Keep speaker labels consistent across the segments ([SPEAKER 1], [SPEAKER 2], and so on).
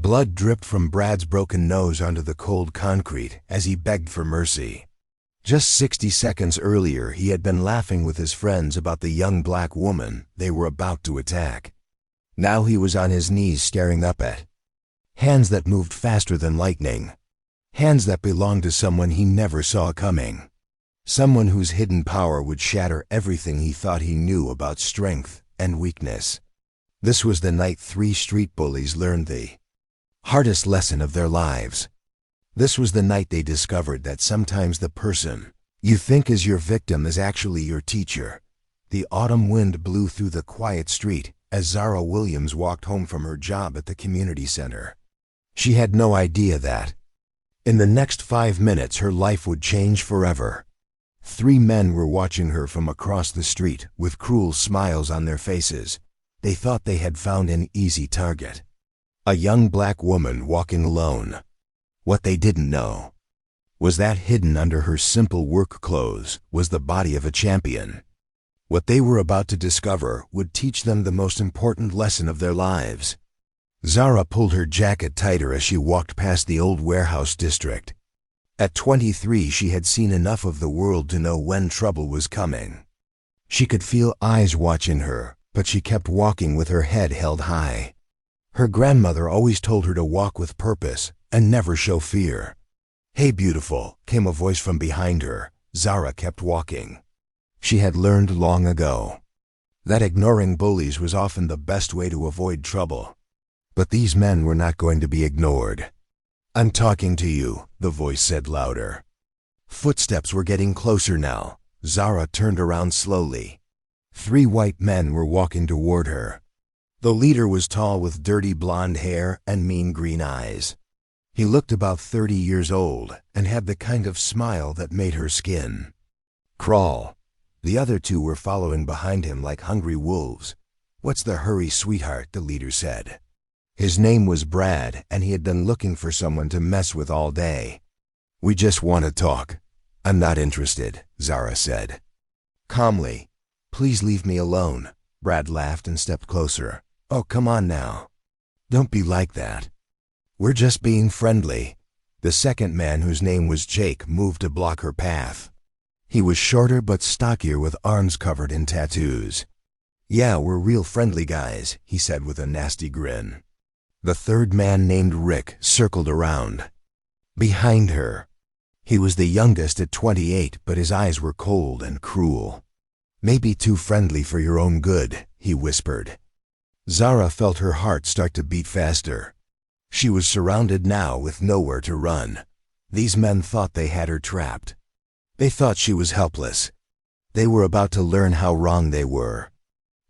[SPEAKER 1] Blood dripped from Brad's broken nose onto the cold concrete as he begged for mercy. Just 60 seconds earlier, he had been laughing with his friends about the young black woman they were about to attack. Now he was on his knees staring up at hands that moved faster than lightning. Hands that belonged to someone he never saw coming. Someone whose hidden power would shatter everything he thought he knew about strength and weakness. This was the night 3 street bullies learned the hardest lesson of their lives. This was the night they discovered that sometimes the person you think is your victim is actually your teacher. The autumn wind blew through the quiet street as Zara Williams walked home from her job at the community center. She had no idea that in the next 5 minutes her life would change forever. 3 men were watching her from across the street with cruel smiles on their faces. They thought they had found an easy target. A young black woman walking alone. What they didn't know was that hidden under her simple work clothes was the body of a champion. What they were about to discover would teach them the most important lesson of their lives. Zara pulled her jacket tighter as she walked past the old warehouse district. At 23, she had seen enough of the world to know when trouble was coming. She could feel eyes watching her, but she kept walking with her head held high. Her grandmother always told her to walk with purpose and never show fear. "Hey, beautiful," came a voice from behind her. Zara kept walking. She had learned long ago that ignoring bullies was often the best way to avoid trouble. But these men were not going to be ignored. "I'm talking to you," the voice said louder. Footsteps were getting closer now. Zara turned around slowly. 3 white men were walking toward her. The leader was tall with dirty blonde hair and mean green eyes. He looked about 30 years old and had the kind of smile that made her skin crawl. The other 2 were following behind him like hungry wolves. "What's the hurry, sweetheart?" the leader said. His name was Brad, and he had been looking for someone to mess with all day. "We just want to talk." "I'm not interested," Zara said calmly. "Please leave me alone." Brad laughed and stepped closer. "Oh, come on now. Don't be like that. We're just being friendly." The second man, whose name was Jake, moved to block her path. He was shorter but stockier with arms covered in tattoos. "Yeah, we're real friendly guys," he said with a nasty grin. The third man, named Rick, circled around behind her. He was the youngest at 28, but his eyes were cold and cruel. "Maybe too friendly for your own good," he whispered. Zara felt her heart start to beat faster. She was surrounded now with nowhere to run. These men thought they had her trapped. They thought she was helpless. They were about to learn how wrong they were.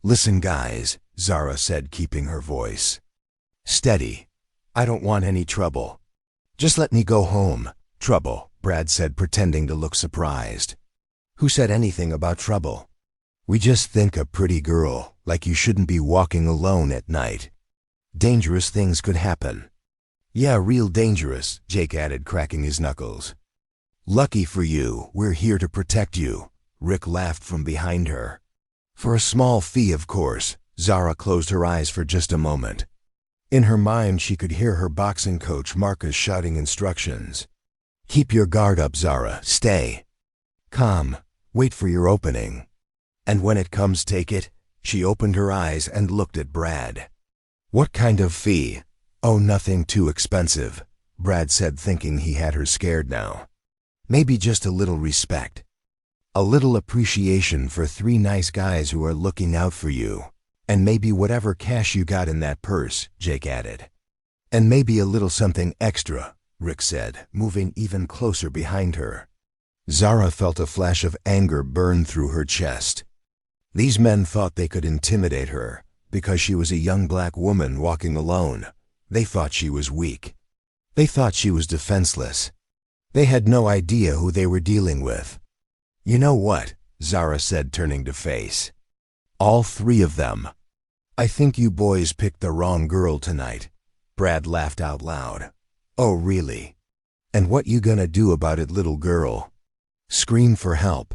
[SPEAKER 1] "Listen, guys," Zara said, keeping her voice steady. "I don't want any trouble. Just let me go home." "Trouble," Brad said, pretending to look surprised. "Who said anything about trouble? We just think a pretty girl like you shouldn't be walking alone at night. Dangerous things could happen." "Yeah, real dangerous," Jake added, cracking his knuckles. "Lucky for you, we're here to protect you." Rick laughed from behind her. "For a small fee, of course." Zara closed her eyes for just a moment. In her mind, she could hear her boxing coach Marcus shouting instructions. "Keep your guard up, Zara. Stay calm. Wait for your opening. And when it comes, take it." She opened her eyes and looked at Brad. "What kind of fee?" "Oh, nothing too expensive," Brad said, thinking he had her scared now. "Maybe just a little respect. A little appreciation for 3 nice guys who are looking out for you. And maybe whatever cash you got in that purse," Jake added. "And maybe a little something extra," Rick said, moving even closer behind her. Zara felt a flash of anger burn through her chest. These men thought they could intimidate her because she was a young black woman walking alone. They thought she was weak. They thought she was defenseless. They had no idea who they were dealing with. "You know what?" Zara said, turning to face all 3 of them. "I think you boys picked the wrong girl tonight." Brad laughed out loud. "Oh, really? And what you gonna do about it, little girl? Scream for help?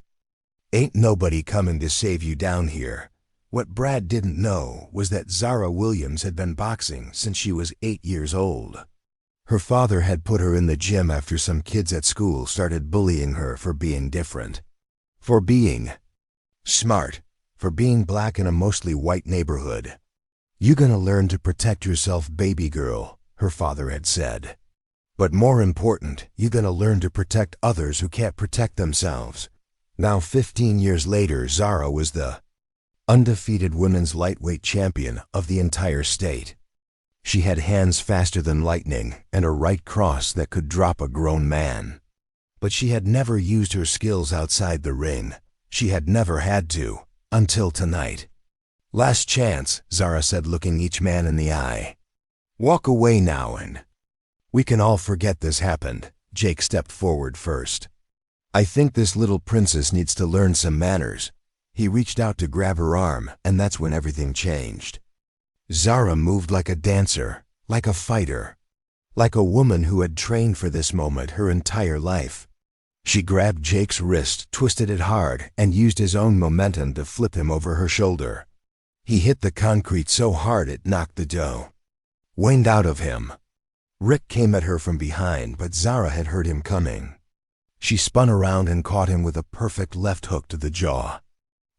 [SPEAKER 1] Ain't nobody coming to save you down here. What Brad didn't know was that Zara Williams had been boxing since she was 8 years old. Her father had put her in the gym after some kids at school started bullying her for being different, for being smart, for being black in a mostly white neighborhood. "You gonna learn to protect yourself, baby girl," her father had said. "But more important, you gonna learn to protect others who can't protect themselves." Now 15 years later, Zara was the undefeated women's lightweight champion of the entire state. She had hands faster than lightning and a right cross that could drop a grown man. But she had never used her skills outside the ring. She had never had to, until tonight. "Last chance," Zara said, looking each man in the eye. "Walk away now and we can all forget this happened." Jake stepped forward first. "I think this little princess needs to learn some manners." He reached out to grab her arm, and that's when everything changed. Zara moved like a dancer, like a fighter, like a woman who had trained for this moment her entire life. She grabbed Jake's wrist, twisted it hard, and used his own momentum to flip him over her shoulder. He hit the concrete so hard it knocked the dough wind out of him. Rick came at her from behind, but Zara had heard him coming. She spun around and caught him with a perfect left hook to the jaw.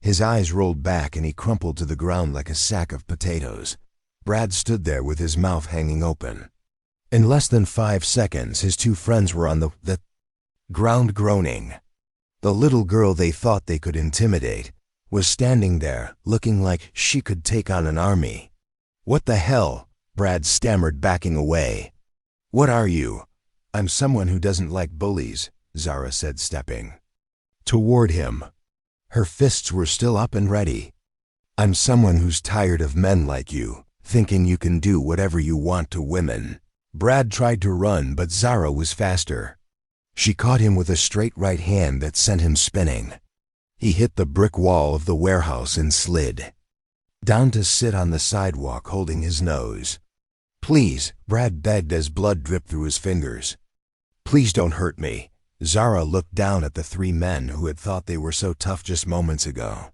[SPEAKER 1] His eyes rolled back and he crumpled to the ground like a sack of potatoes. Brad stood there with his mouth hanging open. In less than 5 seconds, his two friends were on the ground groaning. The little girl they thought they could intimidate was standing there, looking like she could take on an army. "What the hell?" Brad stammered, backing away. "What are you?" "I'm someone who doesn't like bullies," Zara said, stepping toward him. Her fists were still up and ready. "I'm someone who's tired of men like you, thinking you can do whatever you want to women." Brad tried to run, but Zara was faster. She caught him with a straight right hand that sent him spinning. He hit the brick wall of the warehouse and slid down to sit on the sidewalk, holding his nose. "Please," Brad begged as blood dripped through his fingers. "Please don't hurt me." Zara looked down at the 3 men who had thought they were so tough just moments ago.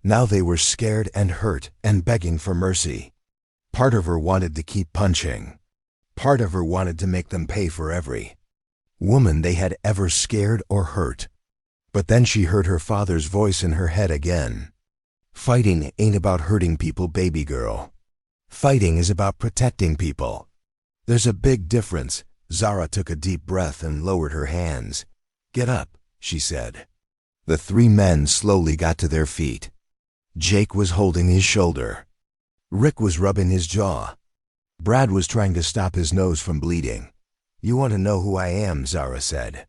[SPEAKER 1] Now they were scared and hurt and begging for mercy. Part of her wanted to keep punching. Part of her wanted to make them pay for every woman they had ever scared or hurt. But then she heard her father's voice in her head again. "Fighting ain't about hurting people, baby girl. Fighting is about protecting people. There's a big difference." Zara took a deep breath and lowered her hands. "Get up," she said. The 3 men slowly got to their feet. Jake was holding his shoulder. Rick was rubbing his jaw. Brad was trying to stop his nose from bleeding. "You want to know who I am?" Zara said.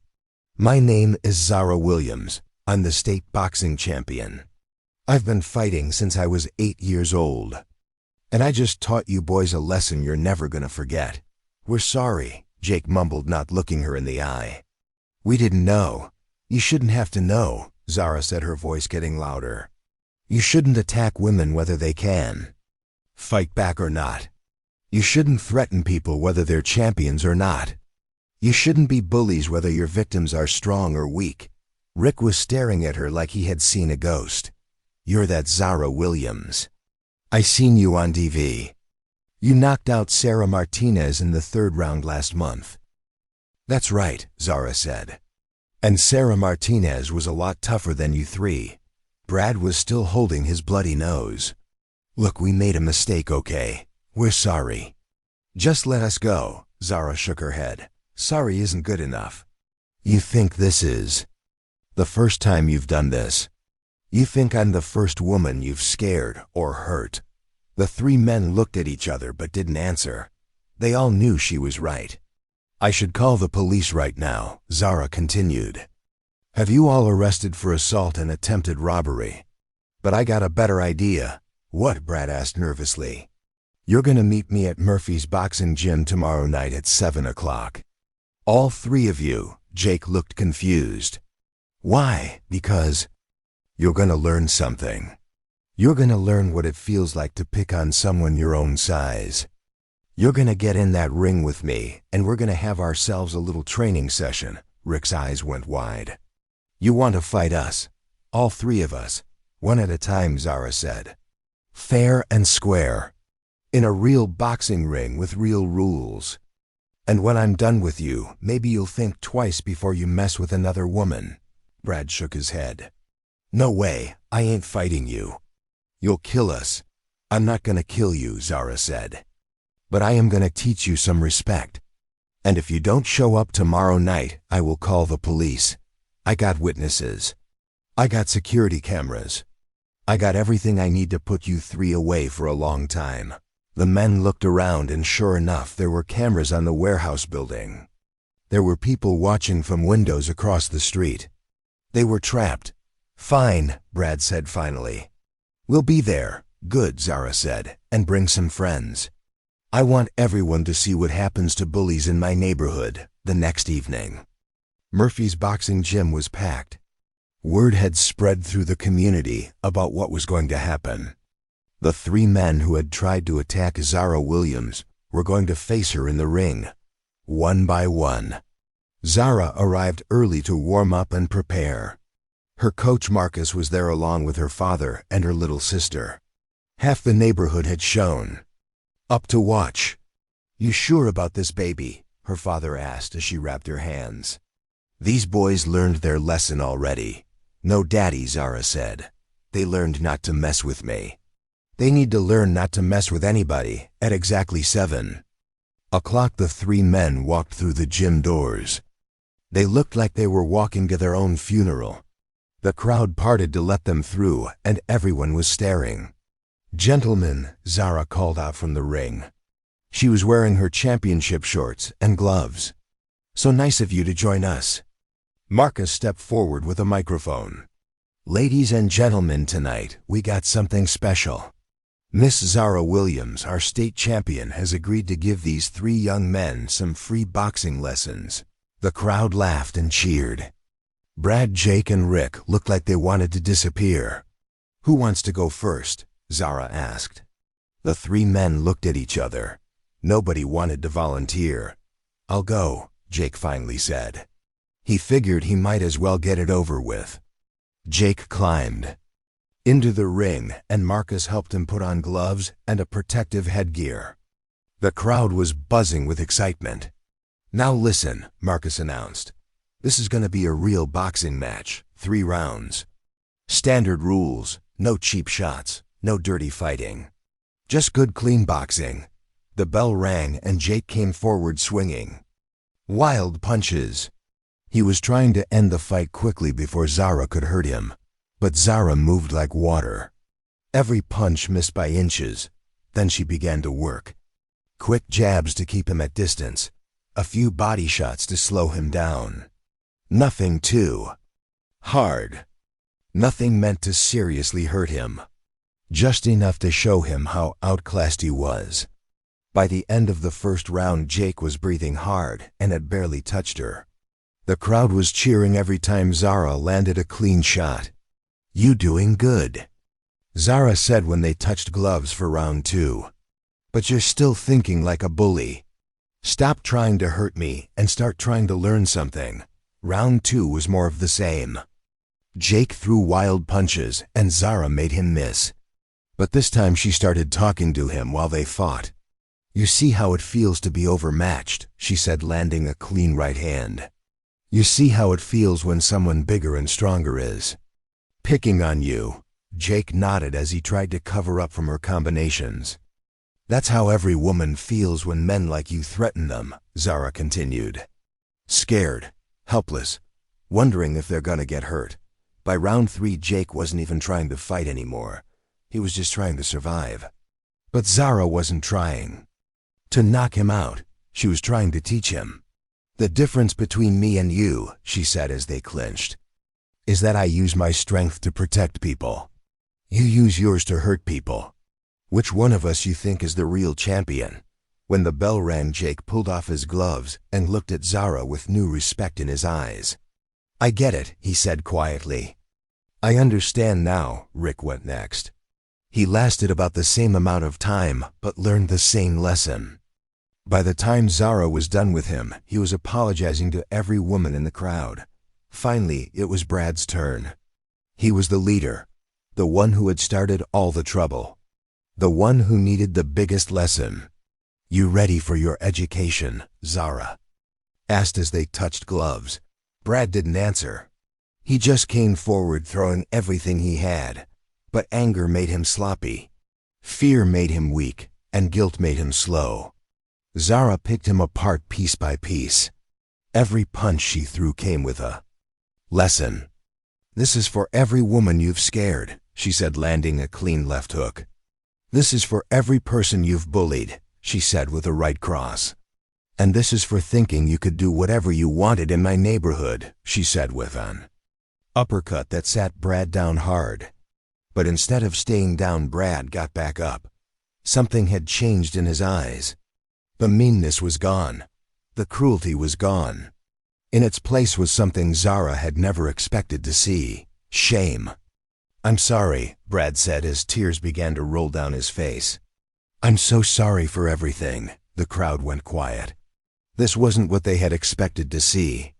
[SPEAKER 1] "My name is Zara Williams. I'm the state boxing champion. I've been fighting since I was 8 years old. And I just taught you boys a lesson you're never gonna forget." "We're sorry," Jake mumbled, not looking her in the eye. "We didn't know." "You shouldn't have to know," Zara said, her voice getting louder. "You shouldn't attack women whether they can fight back or not. You shouldn't threaten people whether they're champions or not. You shouldn't be bullies whether your victims are strong or weak." Rick was staring at her like he had seen a ghost. "You're that Zara Williams. I seen you on TV. You knocked out Sarah Martinez in the 3rd round last month." "That's right," Zara said. "And Sarah Martinez was a lot tougher than you 3. Brad was still holding his bloody nose. "Look, we made a mistake, okay? We're sorry. Just let us go." Zara shook her head. "Sorry isn't good enough. You think this is the first time you've done this? You think I'm the first woman you've scared or hurt?" The 3 men looked at each other but didn't answer. They all knew she was right. "I should call the police right now," Zara continued. "Have you all arrested for assault and attempted robbery. But I got a better idea." "What?" Brad asked nervously. "You're gonna meet me at Murphy's boxing gym tomorrow night at 7 o'clock. All 3 of you." Jake looked confused. "Why?" "Because you're gonna learn something. You're gonna learn what it feels like to pick on someone your own size. You're gonna get in that ring with me, and we're gonna have ourselves a little training session." Rick's eyes went wide. "You want to fight us? All 3 of us? One at a time," Zara said. Fair and square. In a real boxing ring with real rules. And when I'm done with you, maybe you'll think twice before you mess with another woman. Brad shook his head. No way, I ain't fighting you. You'll kill us. I'm not gonna kill you, Zara said. But I am gonna teach you some respect. And if you don't show up tomorrow night, I will call the police. I got witnesses. I got security cameras. I got everything I need to put you three away for a long time. The men looked around and sure enough, there were cameras on the warehouse building. There were people watching from windows across the street. They were trapped. Fine, Brad said finally. We'll be there. Good, Zara said, and bring some friends. I want everyone to see what happens to bullies in my neighborhood the next evening. Murphy's boxing gym was packed. Word had spread through the community about what was going to happen. The three men who had tried to attack Zara Williams were going to face her in the ring, one by one. Zara arrived early to warm up and prepare. Her coach Marcus was there along with her father and her little sister. Half the neighborhood had shown up to watch. You sure about this, baby? Her father asked as she wrapped her hands. These boys learned their lesson already. No daddy, Zara said. They learned not to mess with me. They need to learn not to mess with anybody at exactly 7:00. The three men walked through the gym doors. They looked like they were walking to their own funeral. The crowd parted to let them through, and everyone was staring. Gentlemen, Zara called out from the ring. She was wearing her championship shorts and gloves. So nice of you to join us. Marcus stepped forward with a microphone. Ladies and gentlemen, tonight we got something special. Miss Zara Williams, our state champion, has agreed to give these three young men some free boxing lessons. The crowd laughed and cheered. Brad, Jake, and Rick looked like they wanted to disappear. Who wants to go first? Zara asked. The three men looked at each other. Nobody wanted to volunteer. I'll go, Jake finally said. He figured he might as well get it over with. Jake climbed into the ring, and Marcus helped him put on gloves and a protective headgear. The crowd was buzzing with excitement. Now listen, Marcus announced. This is going to be a real boxing match, 3 rounds. Standard rules, no cheap shots, no dirty fighting. Just good clean boxing. The bell rang and Jake came forward swinging. Wild punches. He was trying to end the fight quickly before Zara could hurt him. But Zara moved like water. Every punch missed by inches. Then she began to work. Quick jabs to keep him at distance. A few body shots to slow him down. Nothing too hard. Nothing meant to seriously hurt him. Just enough to show him how outclassed he was. By the end of the first round, Jake was breathing hard and had barely touched her. The crowd was cheering every time Zara landed a clean shot. You doing good, Zara said when they touched gloves for round 2. But you're still thinking like a bully. Stop trying to hurt me and start trying to learn something. Round 2 was more of the same. Jake threw wild punches and Zara made him miss. But this time she started talking to him while they fought. You see how it feels to be overmatched, she said, landing a clean right hand. You see how it feels when someone bigger and stronger is picking on you. Jake nodded as he tried to cover up from her combinations. That's how every woman feels when men like you threaten them, Zara continued. Scared, helpless, wondering if they're gonna get hurt. By round 3, Jake wasn't even trying to fight anymore. He was just trying to survive. But Zara wasn't trying to knock him out. She was trying to teach him. The difference between me and you, she said as they clinched, is that I use my strength to protect people. You use yours to hurt people. Which one of us you think is the real champion? When the bell rang, Jake pulled off his gloves and looked at Zara with new respect in his eyes. I get it, he said quietly. I understand now, Rick went next. He lasted about the same amount of time, but learned the same lesson. By the time Zara was done with him, he was apologizing to every woman in the crowd. Finally, it was Brad's turn. He was the leader, the one who had started all the trouble. The one who needed the biggest lesson. "You ready for your education, Zara?" asked as they touched gloves. Brad didn't answer. He just came forward throwing everything he had. But anger made him sloppy. Fear made him weak, and guilt made him slow. Zara picked him apart piece by piece. Every punch she threw came with a lesson. "This is for every woman you've scared," she said, landing a clean left hook. "This is for every person you've bullied," she said with a right cross. "And this is for thinking you could do whatever you wanted in my neighborhood," she said with an uppercut that sat Brad down hard. But instead of staying down, Brad got back up. Something had changed in his eyes. The meanness was gone. The cruelty was gone. In its place was something Zara had never expected to see: shame. "I'm sorry," Brad said as tears began to roll down his face. "I'm so sorry for everything." The crowd went quiet. This wasn't what they had expected to see.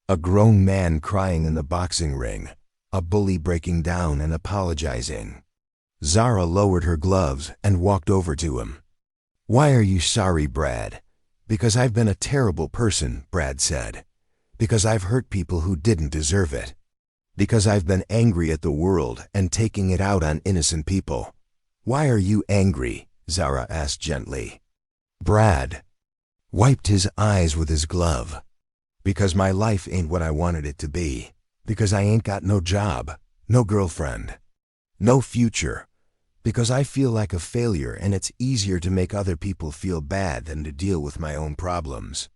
[SPEAKER 1] A grown man crying in the boxing ring. A bully breaking down and apologizing. Zara lowered her gloves and walked over to him. "Why are you sorry, Brad?" "Because I've been a terrible person," Brad said. "Because I've hurt people who didn't deserve it. Because I've been angry at the world and taking it out on innocent people." "Why are you angry?" Zara asked gently. Brad wiped his eyes with his glove. "Because my life ain't what I wanted it to be. Because I ain't got no job, no girlfriend, no future. Because I feel like a failure and it's easier to make other people feel bad than to deal with my own problems."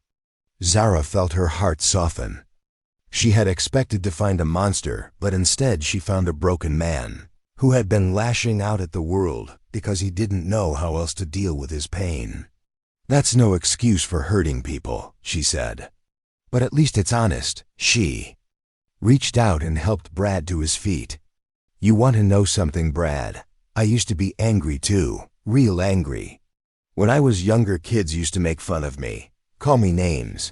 [SPEAKER 1] Zara felt her heart soften. She had expected to find a monster, but instead she found a broken man who had been lashing out at the world because he didn't know how else to deal with his pain. "That's no excuse for hurting people," she said. "But at least it's honest." She reached out and helped Brad to his feet. "You want to know something, Brad? I used to be angry too, real angry. When I was younger, kids used to make fun of me, call me names,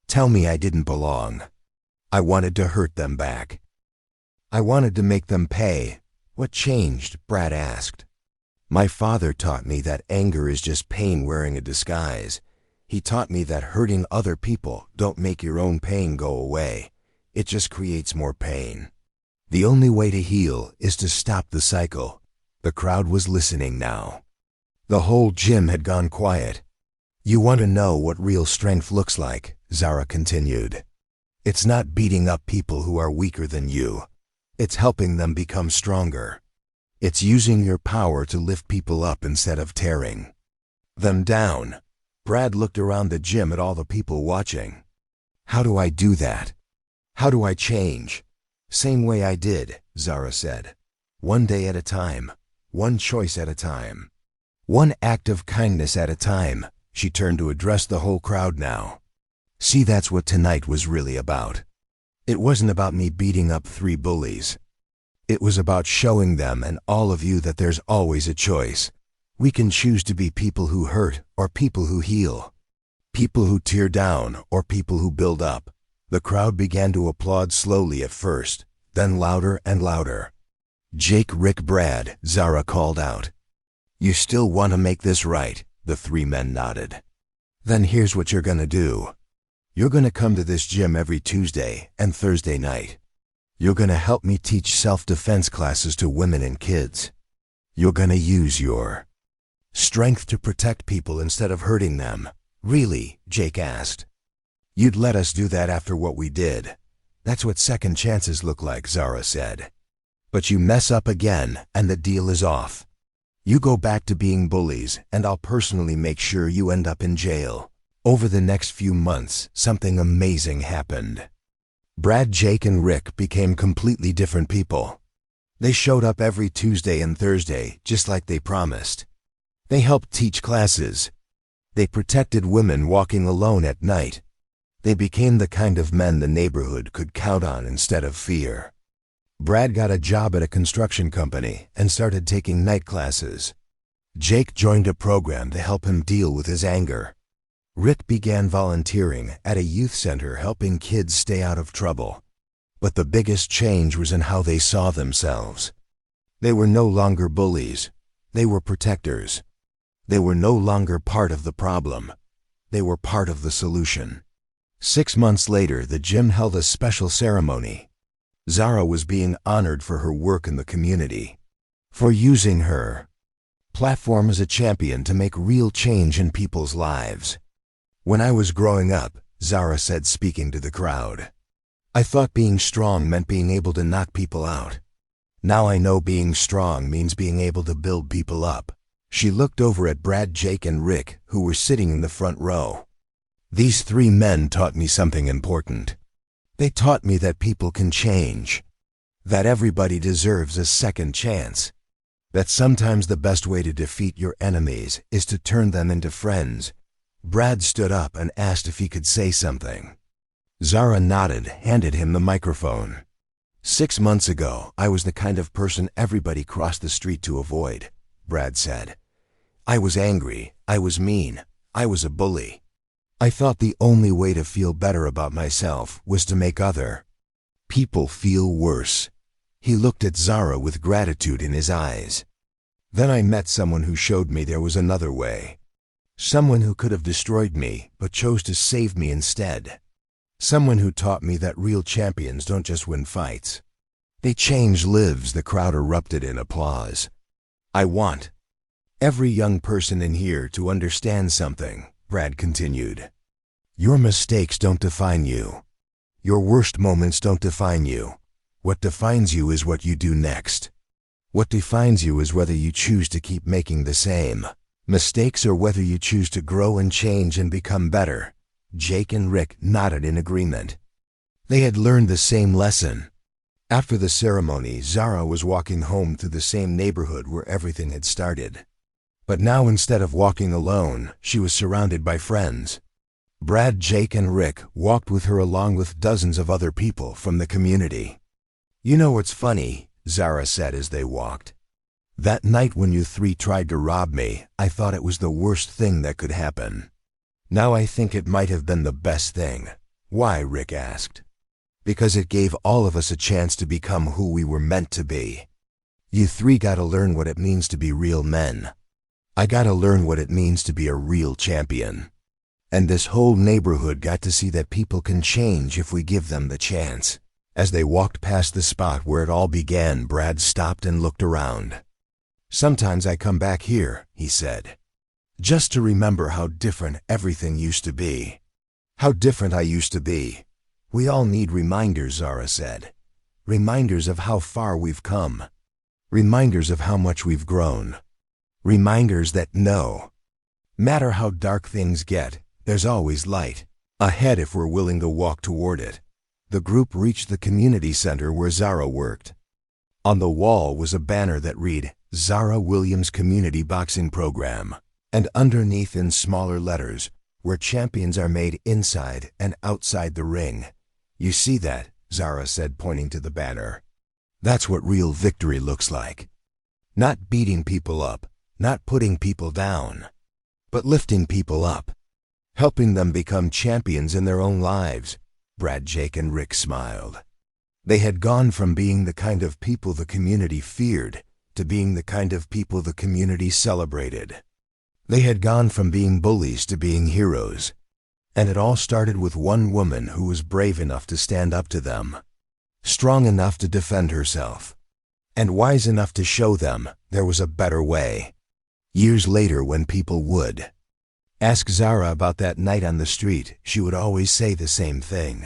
[SPEAKER 1] tell me I didn't belong. I wanted to hurt them back. I wanted to make them pay." "What changed?" Brad asked. "My father taught me that anger is just pain wearing a disguise. He taught me that hurting other people don't make your own pain go away. It just creates more pain. The only way to heal is to stop the cycle." The crowd was listening now. The whole gym had gone quiet. "You want to know what real strength looks like?" Zara continued. "It's not beating up people who are weaker than you. It's helping them become stronger. It's using your power to lift people up instead of tearing them down." Brad looked around the gym at all the people watching. "How do I do that? How do I change?" "Same way I did," Zara said. "One day at a time. One choice at a time. One act of kindness at a time." She turned to address the whole crowd now. "See, that's what tonight was really about. It wasn't about me beating up 3 bullies. It was about showing them and all of you that there's always a choice. We can choose to be people who hurt or people who heal. People who tear down or people who build up." The crowd began to applaud slowly at first, then louder and louder. "Jake, Rick, Brad," Zara called out. "You still want to make this right?" The 3 men nodded. "Then here's what you're gonna do. You're gonna come to this gym every Tuesday and Thursday night. You're gonna help me teach self-defense classes to women and kids. You're gonna use your strength to protect people instead of hurting them." "Really?" Jake asked. "You'd let us do that after what we did?" "That's what second chances look like," Zara said. "But you mess up again and the deal is off. You go back to being bullies and I'll personally make sure you end up in jail." Over the next few months, something amazing happened. Brad, Jake, and Rick became completely different people. They showed up every Tuesday and Thursday, just like they promised. They helped teach classes. They protected women walking alone at night. They became the kind of men the neighborhood could count on instead of fear. Brad got a job at a construction company and started taking night classes. Jake joined a program to help him deal with his anger. Rick began volunteering at a youth center helping kids stay out of trouble. But the biggest change was in how they saw themselves. They were no longer bullies. They were protectors. They were no longer part of the problem. They were part of the solution. 6 months later, the gym held a special ceremony. Zara was being honored for her work in the community, for using her platform as a champion to make real change in people's lives. When I was growing up, Zara said, speaking to the crowd, I thought being strong meant being able to knock people out. Now I know being strong means being able to build people up. She looked over at Brad, Jake, and Rick, who were sitting in the front row. These 3 men taught me something important. They taught me that people can change, that everybody deserves a second chance, that sometimes the best way to defeat your enemies is to turn them into friends. Brad stood up and asked if he could say something. Zara nodded, handed him the microphone. 6 months ago, I was the kind of person everybody crossed the street to avoid, Brad said. I was angry, I was mean, I was a bully. I thought the only way to feel better about myself was to make other people feel worse. He looked at Zara with gratitude in his eyes. Then I met someone who showed me there was another way. Someone who could have destroyed me, but chose to save me instead. Someone who taught me that real champions don't just win fights. They change lives. The crowd erupted in applause. I want every young person in here to understand something, Brad continued. Your mistakes don't define you. Your worst moments don't define you. What defines you is what you do next. What defines you is whether you choose to keep making the same mistakes or whether you choose to grow and change and become better. Jake and Rick nodded in agreement. They had learned the same lesson. After the ceremony, Zara was walking home through the same neighborhood where everything had started. But now, instead of walking alone, she was surrounded by friends. Brad, Jake, and Rick walked with her along with dozens of other people from the community. You know what's funny, Zara said as they walked. That night when you 3 tried to rob me, I thought it was the worst thing that could happen. Now I think it might have been the best thing. Why? Rick asked. Because it gave all of us a chance to become who we were meant to be. You 3 gotta learn what it means to be real men. I gotta learn what it means to be a real champion. And this whole neighborhood got to see that people can change if we give them the chance. As they walked past the spot where it all began, Brad stopped and looked around. Sometimes I come back here, he said, just to remember how different everything used to be. How different I used to be. We all need reminders, Zara said. Reminders of how far we've come. Reminders of how much we've grown. Reminders that no matter how dark things get, there's always light ahead if we're willing to walk toward it. The group reached the community center where Zara worked. On the wall was a banner that read, Zara Williams Community Boxing Program, and underneath in smaller letters, where champions are made inside and outside the ring. You see that, Zara said, pointing to the banner. That's what real victory looks like. Not beating people up, not putting people down, but lifting people up, helping them become champions in their own lives. Brad, Jake, and Rick smiled. They had gone from being the kind of people the community feared to being the kind of people the community celebrated. They had gone from being bullies to being heroes. And it all started with one woman who was brave enough to stand up to them, strong enough to defend herself, and wise enough to show them there was a better way. Years later, when people would ask Zara about that night on the street, she would always say the same thing.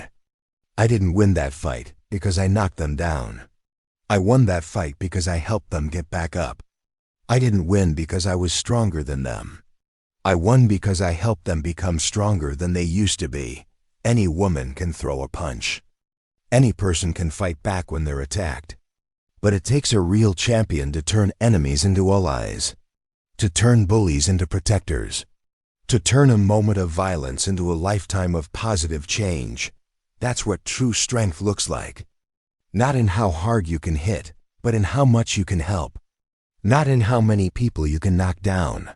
[SPEAKER 1] I didn't win that fight because I knocked them down. I won that fight because I helped them get back up. I didn't win because I was stronger than them. I won because I helped them become stronger than they used to be. Any woman can throw a punch. Any person can fight back when they're attacked. But it takes a real champion to turn enemies into allies, to turn bullies into protectors, to turn a moment of violence into a lifetime of positive change. That's what true strength looks like. Not in how hard you can hit, but in how much you can help. Not in how many people you can knock down,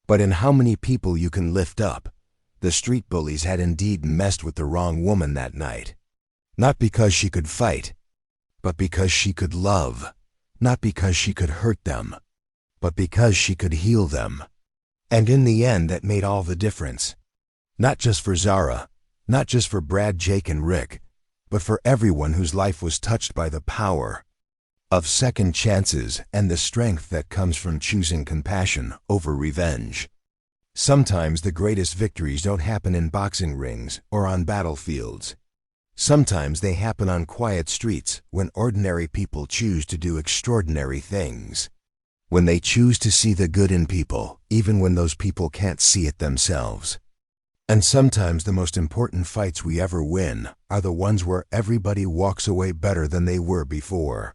[SPEAKER 1] but in how many people you can lift up. The street bullies had indeed messed with the wrong woman that night. Not because she could fight, but because she could love. Not because she could hurt them, but because she could heal them. And in the end, that made all the difference. Not just for Zara, not just for Brad, Jake, and Rick, but for everyone whose life was touched by the power of second chances and the strength that comes from choosing compassion over revenge. Sometimes the greatest victories don't happen in boxing rings or on battlefields. Sometimes they happen on quiet streets when ordinary people choose to do extraordinary things. When they choose to see the good in people, even when those people can't see it themselves. And sometimes the most important fights we ever win are the ones where everybody walks away better than they were before.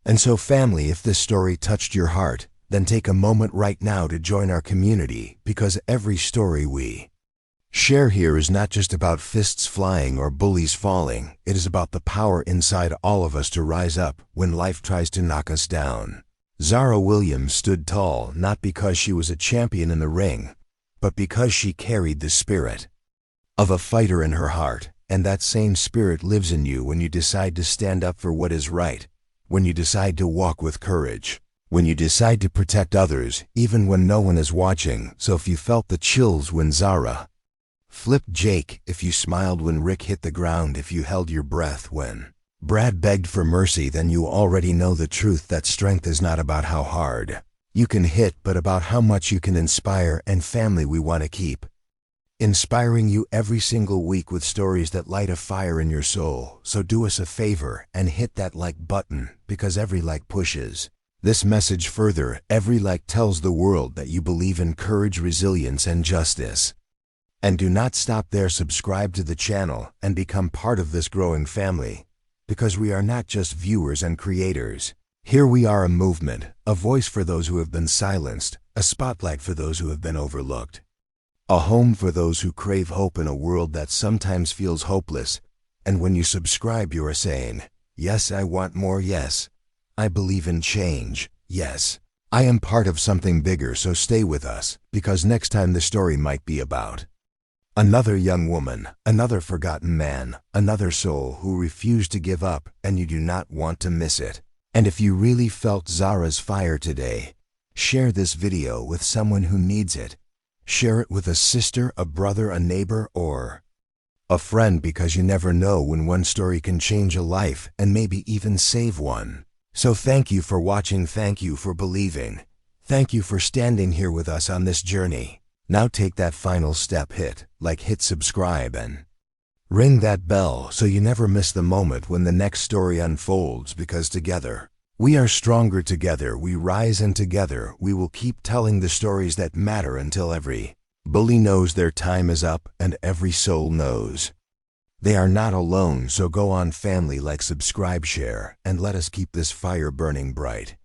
[SPEAKER 1] And so, family, if this story touched your heart, then take a moment right now to join our community, because every story we share here is not just about fists flying or bullies falling. It is about the power inside all of us to rise up when life tries to knock us down. Zara Williams stood tall not because she was a champion in the ring, but because she carried the spirit of a fighter in her heart, and that same spirit lives in you when you decide to stand up for what is right, when you decide to walk with courage, when you decide to protect others even when no one is watching. So if you felt the chills when Zara flipped Jake, if you smiled when Rick hit the ground, if you held your breath when Brad begged for mercy, then you already know the truth that strength is not about how hard you can hit, but about how much you can inspire. And family, we want to keep inspiring you every single week with stories that light a fire in your soul. So do us a favor and hit that like button, because every like pushes this message further. Every like tells the world that you believe in courage, resilience, and justice. And do not stop there. Subscribe to the channel and become part of this growing family, because we are not just viewers and creators. Here we are, a movement, a voice for those who have been silenced, a spotlight for those who have been overlooked, a home for those who crave hope in a world that sometimes feels hopeless. And when you subscribe, you are saying, yes, I want more. Yes, I believe in change. Yes, I am part of something bigger. So stay with us, because next time the story might be about another young woman, another forgotten man, another soul who refused to give up, and you do not want to miss it. And if you really felt Zara's fire today, share this video with someone who needs it. Share it with a sister, a brother, a neighbor, or a friend, because you never know when one story can change a life and maybe even save one. So thank you for watching. Thank you for believing. Thank you for standing here with us on this journey. Now take that final step, hit subscribe, and ring that bell so you never miss the moment when the next story unfolds, because together we are stronger. Together we rise, and together we will keep telling the stories that matter until every bully knows their time is up and every soul knows they are not alone. So go on, family, like, subscribe, share, and let us keep this fire burning bright.